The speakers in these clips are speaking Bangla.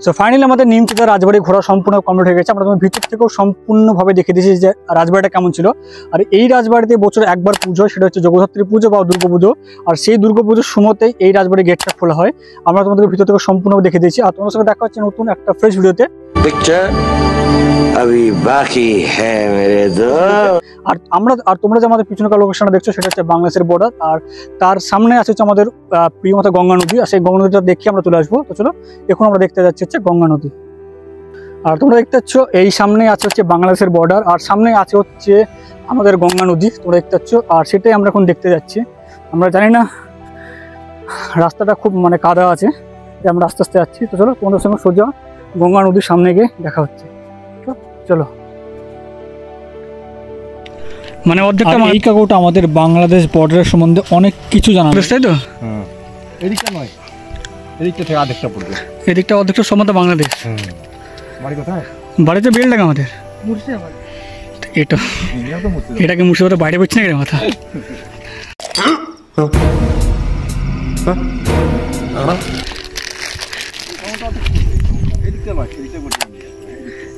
সো ফাইনালি আমাদের নিমতিতা রাজবাড়ি ঘোরা সম্পূর্ণ কমপ্লিট হয়ে গেছে। আমরা তোমার ভিতর থেকেও সম্পূর্ণভাবে দেখে দিয়েছি যে রাজবাড়িটা কেমন ছিল। আর এই রাজবাড়িতে বছরে একবার পুজো, সেটা হচ্ছে জগদ্ধাত্রী পুজো বা দুর্গাপুজো। আর সেই দুর্গাপুজোর সময়তেই এই রাজবাড়ির গেটটা খোলা হয়। আমরা তোমাদের ভিতর থেকে সম্পূর্ণভাবে দেখে দিয়েছি। আর তোমার সঙ্গে দেখা হচ্ছে নতুন একটা ফ্রেশ ভিডিওতে। আর তোমরা যে আমাদের পিছনকার লোকেশনটা দেখছো সেটা হচ্ছে বাংলাদেশের বর্ডার। আর তার সামনে আছে হচ্ছে আমাদের প্রিয় মতো গঙ্গা নদী। আর সেই গঙ্গা নদীটা দেখে আমরা চলে আসবো। তো চলো, এখন আমরা দেখতে যাচ্ছি হচ্ছে গঙ্গা নদী। আর তোমরা দেখতে পাচ্ছ এই সামনে আছে হচ্ছে বাংলাদেশের বর্ডার, আর সামনে আছে হচ্ছে আমাদের গঙ্গা নদী, তোমরা দেখতে পাচ্ছ। আর সেটাই আমরা এখন দেখতে যাচ্ছি। আমরা জানি না, রাস্তাটা খুব মানে কাদা আছে, আমরা আস্তে আস্তে যাচ্ছি। তো চলো, তোমাদের সঙ্গে সোজা গঙ্গা নদীর সামনে গিয়ে দেখা হচ্ছে। চলো। মানে অর্ধেকটা এই কাকুটা আমাদের বাংলাদেশ বর্ডারের সম্বন্ধে অনেক কিছু জানা, তাই তো? এদিকটা নয়, এদিকটা থেকে অর্ধেকটা পড়বে, এদিকটা অর্ধেকটা সম্বন্ধে বাংলাদেশ। বাড়ি কোথায়? বাড়িতে বেলডাঙ্গা আমাদের। এটাকে মুর্শিদাবাদের বাইরে পড়ছে না কেন কথা?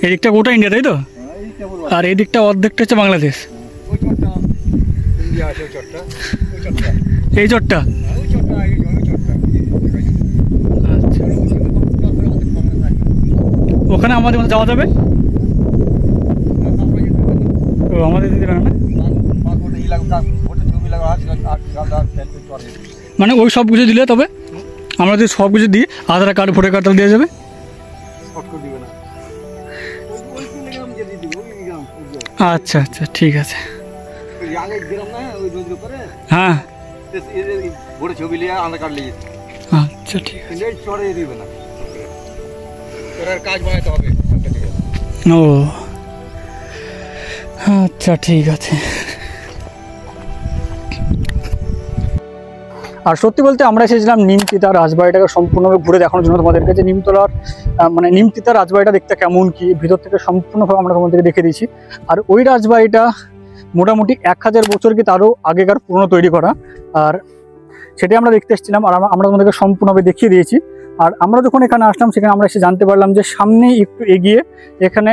এদিকটা গোটা ইন্ডিয়া, তাই তো? আর এই দিকটা অর্ধেকটা হচ্ছে বাংলাদেশ। এই চটটা ওখানে আমাদের মধ্যে যাওয়া যাবে? ও আমাদের দিদি না, মানে ওই সব কিছু দিলে তবে আমরা যদি সব কিছু দিই, আধার কার্ড ভোটার কার্ড দেওয়া যাবে? আচ্ছা আচ্ছা, ঠিক আছে। হ্যাঁ আচ্ছা, ঠিক আছে। ও আচ্ছা, ঠিক আছে। আর সত্যি বলতে আমরা এসেছিলাম নিমতিতা রাজবাড়িটাকে সম্পূর্ণভাবে ঘুরে দেখানোর জন্য তোমাদেরকে, যে নিমতলার মানে নিমতিতা রাজবাড়িটা দেখতে কেমন কি ভিতর থেকে সম্পূর্ণভাবে আমরা তোমাদেরকে দেখে দিয়েছি। আর ওই রাজবাড়িটা মোটামুটি 1000 বছর কি তারও আগেকার পুরনো তৈরি করা, আর সেটাই আমরা দেখতে এসেছিলাম। আর আমরা তোমাদেরকে সম্পূর্ণভাবে দেখিয়ে দিয়েছি। আর আমরা যখন এখানে আসলাম, সেখানে আমরা এসে জানতে পারলাম যে সামনে একটু এগিয়ে এখানে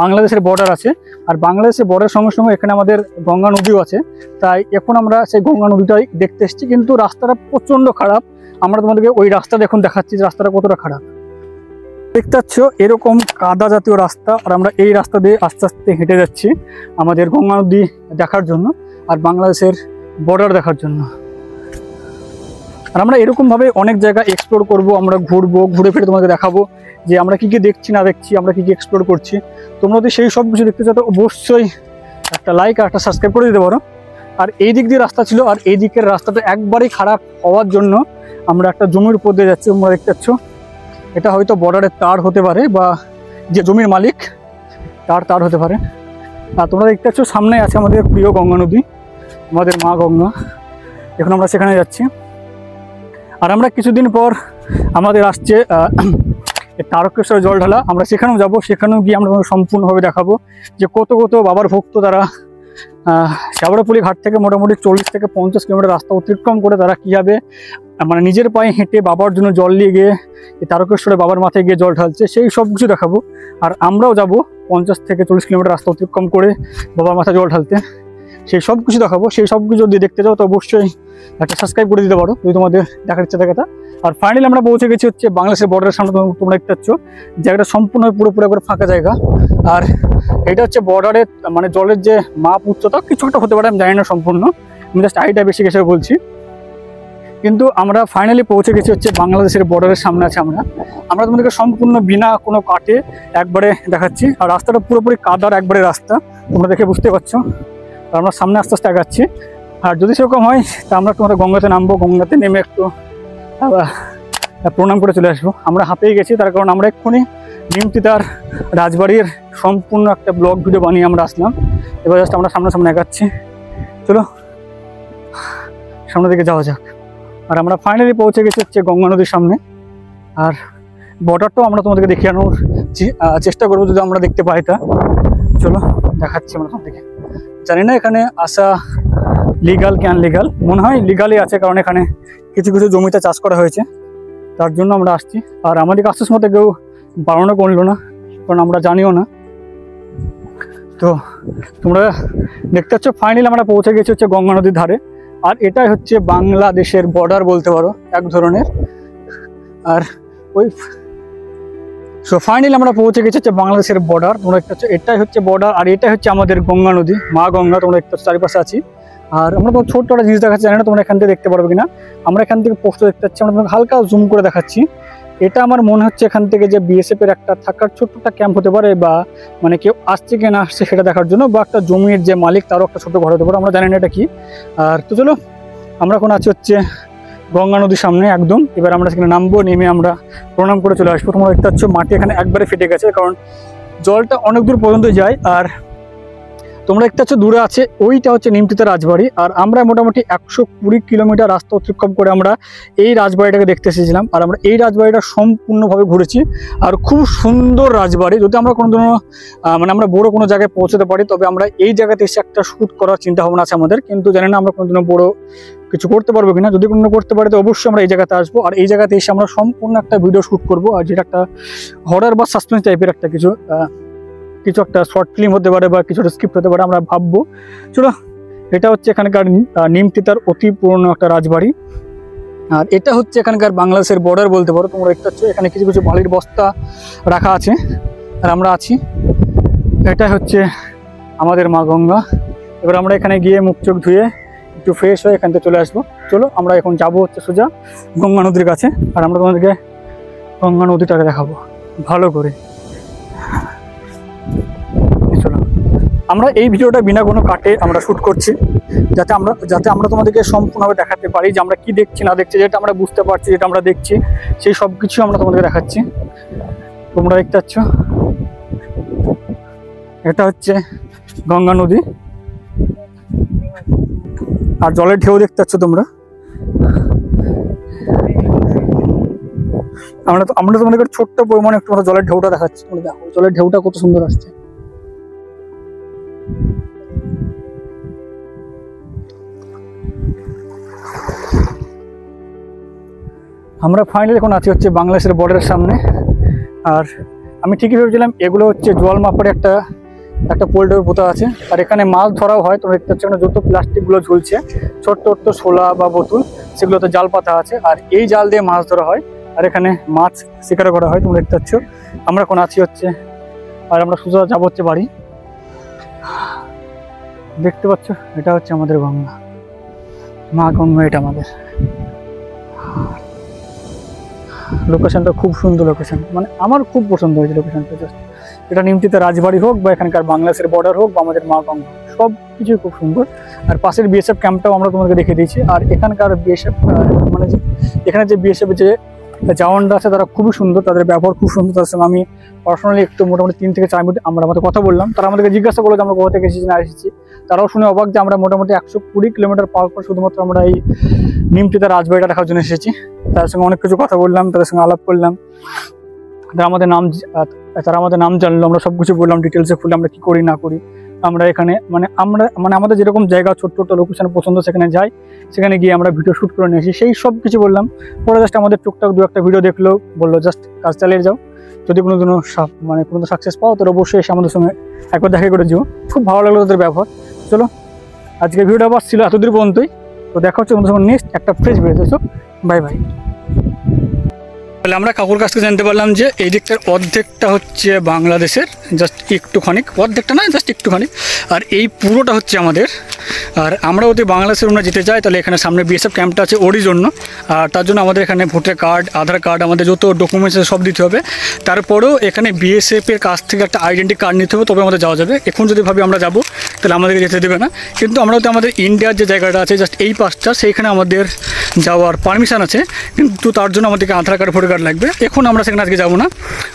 বাংলাদেশের বর্ডার আছে। আর বাংলাদেশের বর্ডারের সঙ্গে সঙ্গে এখানে আমাদের গঙ্গা নদীও আছে। তাই এখন আমরা সেই গঙ্গা নদীটাই দেখতে এসেছি। কিন্তু রাস্তাটা প্রচণ্ড খারাপ। আমরা তোমাদেরকে ওই রাস্তাটা এখন দেখাচ্ছি যে রাস্তাটা কতটা খারাপ। দেখতে পাচ্ছ এরকম কাদা জাতীয় রাস্তা। আর আমরা এই রাস্তা দিয়ে আস্তে আস্তে হেঁটে যাচ্ছি আমাদের গঙ্গা নদী দেখার জন্য আর বাংলাদেশের বর্ডার দেখার জন্য। আর আমরা এরকমভাবে অনেক জায়গা এক্সপ্লোর করব, আমরা ঘুরবো, ঘুরে ফিরে তোমাকে দেখাবো যে আমরা কী কী দেখছি না দেখছি, আমরা কী কী এক্সপ্লোর করছি। তোমরা যদি সেই সব কিছু দেখতে চাও তো অবশ্যই একটা লাইক আর একটা সাবস্ক্রাইব করে দিতে পারো। আর এই দিক দিয়ে রাস্তা ছিল, আর এই দিকের রাস্তাটা একবারেই খারাপ হওয়ার জন্য আমরা একটা জমির উপর দিয়ে যাচ্ছি। তোমরা দেখতে পাচ্ছ এটা হয়তো বর্ডারের তার হতে পারে, বা যে জমির মালিক তার হতে পারে। আর তোমরা দেখতে পাচ্ছ সামনে আছে আমাদের প্রিয় গঙ্গা নদী, আমাদের মা গঙ্গা। এখন আমরা সেখানে যাচ্ছি। আর আমরা কিছুদিন পর আমাদের আসছে তারকেশ্বর জল ঢালা, আমরা সেখানেও যাব। সেখানেও গিয়ে আমরা সম্পূর্ণভাবে দেখাবো যে কত কত বাবার ভক্ত তারা শ্যাবড়াপুলি ঘাট থেকে মোটামুটি 40 থেকে 50 কিলোমিটার রাস্তা অতিক্রম করে তারা কীভাবে মানে নিজের পায়ে হেঁটে বাবার জন্য জল নিয়ে গিয়ে তারকেশ্বরে বাবার মাথায় গিয়ে জল ঢালছে, সেই সব কিছু দেখাবো। আর আমরাও যাব 50 থেকে 40 কিলোমিটার রাস্তা অতিক্রম করে বাবার মাথায় জল ঢালতে, সেই সব কিছু দেখাবো। সেই সব কিছু যদি দেখতে যাও তো অবশ্যই একটা সাবস্ক্রাইব করে দিতে পারো যদি তোমাদের দেখার ইচ্ছা থাকে। আর ফাইনালি আমরা পৌঁছে গেছি হচ্ছে বাংলাদেশের বর্ডারের সামনে। তোমরা দেখতে পাচ্ছ জায়গাটা সম্পূর্ণ পুরোপুরি করে ফাঁকা জায়গা। আর এটা হচ্ছে বর্ডারের মানে জলের যে মাপ উচ্চতা কিছু একটা হতে পারে, আমি জানি না সম্পূর্ণ, আমি জাস্ট আইডিয়া বেশি হিসেবে বলছি। কিন্তু আমরা ফাইনালি পৌঁছে গেছি হচ্ছে বাংলাদেশের বর্ডারের সামনে আছে। আমরা তোমাদেরকে সম্পূর্ণ বিনা কোনো কাটে একবারে দেখাচ্ছি। আর রাস্তাটা পুরোপুরি কাদার একবারে রাস্তা, তোমরা দেখে বুঝতে পারছো। আমরা সামনে আস্তে আস্তে আগাচ্ছি। আর যদি সেরকম হয় তা আমরা তোমাদের গঙ্গাতে নামবো, গঙ্গাতে নেমে একটু প্রণাম করে চলে আসবো। আমরা হাঁপিয়ে গেছি, তার কারণ আমরা এক্ষুনি নিমতিতার রাজবাড়ির সম্পূর্ণ একটা ব্লগ ভিডিও বানিয়ে আমরা আসলাম। এবার জাস্ট আমরা সামনে আগাচ্ছি। চলো সামনের দিকে যাওয়া যাক। আর আমরা ফাইনালি পৌঁছে গেছি হচ্ছে গঙ্গা নদীর সামনে। আর বর্ডারটাও আমরা তোমাদেরকে দেখিয়ে আনোর চেষ্টা করবো যদি আমরা দেখতে পাই তা। চলো দেখাচ্ছি আমরা তোমাদেরকে। জানি না এখানে আসা লিগাল কি আনলিগাল, মনে হয় লিগালই আছে, কারণ এখানে কিছু কিছু জমিতে চাষ করা হয়েছে। তার জন্য আমরা আসছি। আর আমাদেরকে আস্তে মতো কেউ বারণও করলো না, কারণ আমরা জানিও না। তো তোমরা দেখতে পাচ্ছ ফাইনালি আমরা পৌঁছে গেছি হচ্ছে গঙ্গা নদীর ধারে। আর এটাই হচ্ছে বাংলাদেশের বর্ডার বলতে পারো এক ধরনের। আর ওই ফাইনালি আমরা পৌঁছে গেছি হচ্ছে বাংলাদেশের বর্ডার। তোমরা দেখতে পাচ্ছ এটাই হচ্ছে বর্ডার, আর এটাই হচ্ছে আমাদের গঙ্গা নদী, মা গঙ্গা। তোমরা দেখতে পাচ্ছ চারিপাশে আছি। আর আমরা তো ছোট্ট একটা জিনিস দেখাচ্ছি, জানি না তোমরা এখান থেকে দেখতে পারবে কিনা। আমরা এখান থেকে পোস্ট দেখতে পাচ্ছি, আমরা তোমাকে হালকা জুম করে দেখাচ্ছি। এটা আমার মনে হচ্ছে এখান থেকে যে বিএসএফ এর একটা থাকার ছোট্ট একটা ক্যাম্প হতে পারে, বা মানে কেউ আসছে কি না আসছে সেটা দেখার জন্য, বা একটা জমির যে মালিক তারও একটা ছোট ঘর হতে পারে, আমরা জানি না এটা কি। আর তো চলো আমরা এখন আছি হচ্ছে গঙ্গা নদীর সামনে একদম। এবার আমরা সেখানে নামবো, নেমে আমরা প্রণাম করে চলে আসবো। তোমরা দেখতে পাচ্ছ মাটি এখানে একবারে ফেটে গেছে, কারণ জলটা অনেক দূর পর্যন্ত যায়। আর তোমরা দেখতে পাচ্ছ দূরে আছে ওইটা হচ্ছে নিমতিতা রাজবাড়ি। আর আমরা মোটামুটি 120 কিলোমিটার রাস্তা অতিক্রম করে আমরা এই রাজবাড়িটাকে দেখতে এসেছিলাম। আর আমরা এই রাজবাড়িটা সম্পূর্ণভাবে ঘুরেছি। আর খুব সুন্দর রাজবাড়ি। যদি আমরা কোনোদিনও মানে আমরা বড় কোনো জায়গায় পৌঁছতে পারি, তবে আমরা এই জায়গাতে এসে একটা শ্যুট করার চিন্তা ভাবনা আছে আমাদের, কিন্তু জানি না আমরা কোনোদিনও বড় কিছু করতে পারবো কিনা। যদি কোনো করতে পারি তো অবশ্যই আমরা এই জায়গাতে আসবো। আর এই জায়গাতে এসে আমরা সম্পূর্ণ একটা ভিডিও শ্যুট করবো, আর যেটা একটা হরর বা সাসপেন্স টাইপের একটা কিছু একটা শর্ট ফিল্ম হতে পারে, বা কিছু একটা স্ক্রিপ্ট হতে পারে, আমরা ভাববো। চলো, এটা হচ্ছে এখানকার নিমতিতার অতি পুরনো একটা রাজবাড়ি। আর এটা হচ্ছে এখানকার বাংলাদেশের বর্ডার বলতে পারো। তোমরা দেখতে পাচ্ছ এখানে কিছু কিছু বালির বস্তা রাখা আছে, আর আমরা আছি। এটা হচ্ছে আমাদের মা গঙ্গা। এবার আমরা এখানে গিয়ে মুখ চোখ ধুয়ে একটু ফ্রেশ হয়ে এখান থেকে চলে আসবো। চলো আমরা এখন যাবো হচ্ছে সোজা গঙ্গা নদীর কাছে। আর আমরা তোমাদেরকে গঙ্গা নদীটাকে দেখাবো ভালো করে। চলো, আমরা এই ভিডিওটা বিনা কোনো কাটে আমরা শ্যুট করছি, যাতে আমরা তোমাদেরকে সম্পূর্ণভাবে দেখাতে পারি যে আমরা কি দেখছি না দেখছি, যেটা আমরা বুঝতে পারছি, যেটা আমরা দেখছি, সেই সব কিছু আমরা তোমাদেরকে দেখাচ্ছি। তোমরা দেখতে পাচ্ছ এটা হচ্ছে গঙ্গা নদী। আর জলের ঢেউ দেখতে পাচ্ছ তোমরা। আমরা তোমাদেরকে ছোট্ট পরিমাণে একটু জলের ঢেউটা দেখাচ্ছি। তোমরা দেখো জলের ঢেউটা কত সুন্দর আসছে। আমরা ফাইনালি এখন আছি হচ্ছে বাংলাদেশের বর্ডারের সামনে। আর আমি ঠিকই ভেবেছিলাম এগুলো হচ্ছে জল মাপার একটা পোল্টের পোতা আছে। আর এখানে মাছ ধরাও হয়। তোমরা দেখতে পাচ্ছ এখানে যত প্লাস্টিকগুলো ঝুলছে, ছোট্ট ছোট্ট শোলা বা বোতল, সেগুলোতে জাল পাতা আছে। আর এই জাল দিয়ে মাছ ধরা হয়, আর এখানে মাছ শিকার করা হয়। তোমরা দেখতে পাচ্ছ আমরা এখন আছি হচ্ছে, আর আমরা সোজা যাবো হচ্ছে বাড়ি। দেখতে পাচ্ছ এটা হচ্ছে আমাদের গঙ্গা, মা গঙ্গা। এটা আমাদের লোকেশনটা খুব সুন্দর লোকেশন, মানে আমার খুব পছন্দ হয়েছে লোকেশনটা। জাস্ট এটা নিমতিতা রাজবাড়ি হোক, বা এখানকার বাংলাদেশের বর্ডার হোক, বা আমাদের মা গঙ্গা, সব কিছুই খুব সুন্দর। আর পাশের বিএসএফ ক্যাম্পটাও আমরা তোমাদেরকে দেখে দিয়েছি। আর এখানকার বিএসএফ মানে এখানে যে বিএসএফ যে জওয়ানরা আছে তারা খুবই সুন্দর, তাদের ব্যবহার খুব সুন্দর। তাদের সঙ্গে আমি পার্সোনালি একটু মোটামুটি 3 থেকে 4 মিনিট আমরা আমাদের কথা বললাম। তারা আমাদেরকে জিজ্ঞাসা করলো যে আমরা কোথা থেকে এসেছি না এসেছি। তারাও শুনে অবাক যে আমরা মোটামুটি 120 কিলোমিটার পার করে শুধুমাত্র আমরা এই নিমতিতা রাজবাড়িটা দেখার জন্য এসেছি। তাদের সঙ্গে অনেক কিছু কথা বললাম, তাদের সঙ্গে আলাপ করলাম। তারা আমাদের নাম জানলো, আমরা সব কিছু বললাম ডিটেলসে ফুলে আমরা কি করি না করি। আমরা এখানে মানে আমাদের যেরকম জায়গা ছোট্ট ছোট্ট লোকেশন পছন্দ সেখানে যাই, সেখানে গিয়ে আমরা ভিডিও শ্যুট করে নিয়ে আসি, সেই সব কিছু বললাম। পরে জাস্ট আমাদের টুকটাক 2-1টা ভিডিও দেখলো, বললো জাস্ট কাজ চালিয়ে যাও, যদি কোনো সাকসেস পাও তাহলে অবশ্যই এসে আমাদের সঙ্গে একবার দেখা করে যাও। খুব ভালো লাগলো তাদের ব্যবহার। চলো, আজকে ভিডিওটা বাস ছিল এতদূর পর্যন্তই। তো দেখা হচ্ছে তোমাদের সঙ্গে নেক্সট একটা ফ্রেশ ভিডিও। Bye bye. তাহলে আমরা কাকুর কাছ থেকে জানতে পারলাম যে এই দিকটার অর্ধেকটা হচ্ছে বাংলাদেশের, জাস্ট একটুখানি, অর্ধেকটা না জাস্ট একটুখানি, আর এই পুরোটা হচ্ছে আমাদের। আর আমরা যদি বাংলাদেশের আমরা যেতে চাই তাহলে এখানে সামনে বিএসএফ ক্যাম্পটা আছে ওরই জন্য। আর তার জন্য আমাদের এখানে ভোটার কার্ড, আধার কার্ড, আমাদের যত ডকুমেন্টস সব দিতে হবে। তারপরেও এখানে বিএসএফের কাছ থেকে একটা আইডেন্টি কার্ড নিতে হবে, তবে আমাদের যাওয়া যাবে। এখন যদি ভাবি আমরা যাবো তাহলে আমাদেরকে যেতে দেবে না। কিন্তু আমরা তো আমাদের ইন্ডিয়ার যে জায়গাটা আছে জাস্ট এই পাশটা, সেইখানে আমাদের যাওয়ার পারমিশন আছে, কিন্তু তার জন্য আমাদেরকে আধার কার্ড ভোটার কার্ড লাগবে। এখন আমরা সেখানে আজকে যাবো না,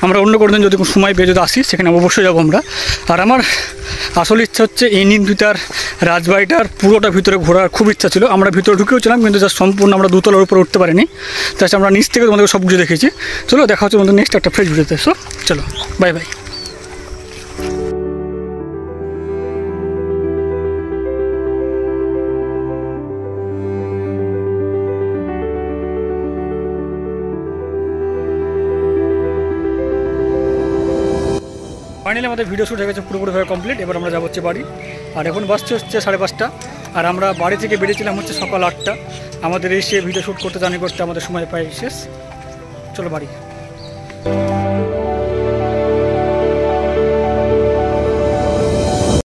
আমরা অন্য কোনো দিন যদি কোনো সময় পেয়ে যদি আসি সেখানে অবশ্যই যাবো আমরা। আর আমার আসল ইচ্ছা হচ্ছে এই নিমতিতার রাজবাড়িটার পুরোটা ভিতরে ঘোরার খুব ইচ্ছা ছিল। আমরা ভিতরে ঢুকেও ছিলাম, কিন্তু জাস্ট সম্পূর্ণ আমরা 2তলার উপরে উঠতে পারিনি। জাস্ট আমরা নিচ থেকে তোমাদেরকে সব কিছু দেখেছি। চলো, দেখা হচ্ছে তোমাদের নেক্সট একটা ফ্রেশ ভিডিওতে। চলো, বাই বাই। ফাইনালি আমাদের ভিডিও শ্যুট হয়ে গেছে পুরোপুরিভাবে কমপ্লিট। এবার আমরা যাবো হচ্ছে বাড়ি। আর এখন বাজছে হচ্ছে 5:30, আর আমরা বাড়ি থেকে বেরিয়েছিলাম হচ্ছে সকাল 8টা। আমাদের এসে ভিডিও শ্যুট করতে আমাদের সময় প্রায় শেষ। চলো বাড়ি।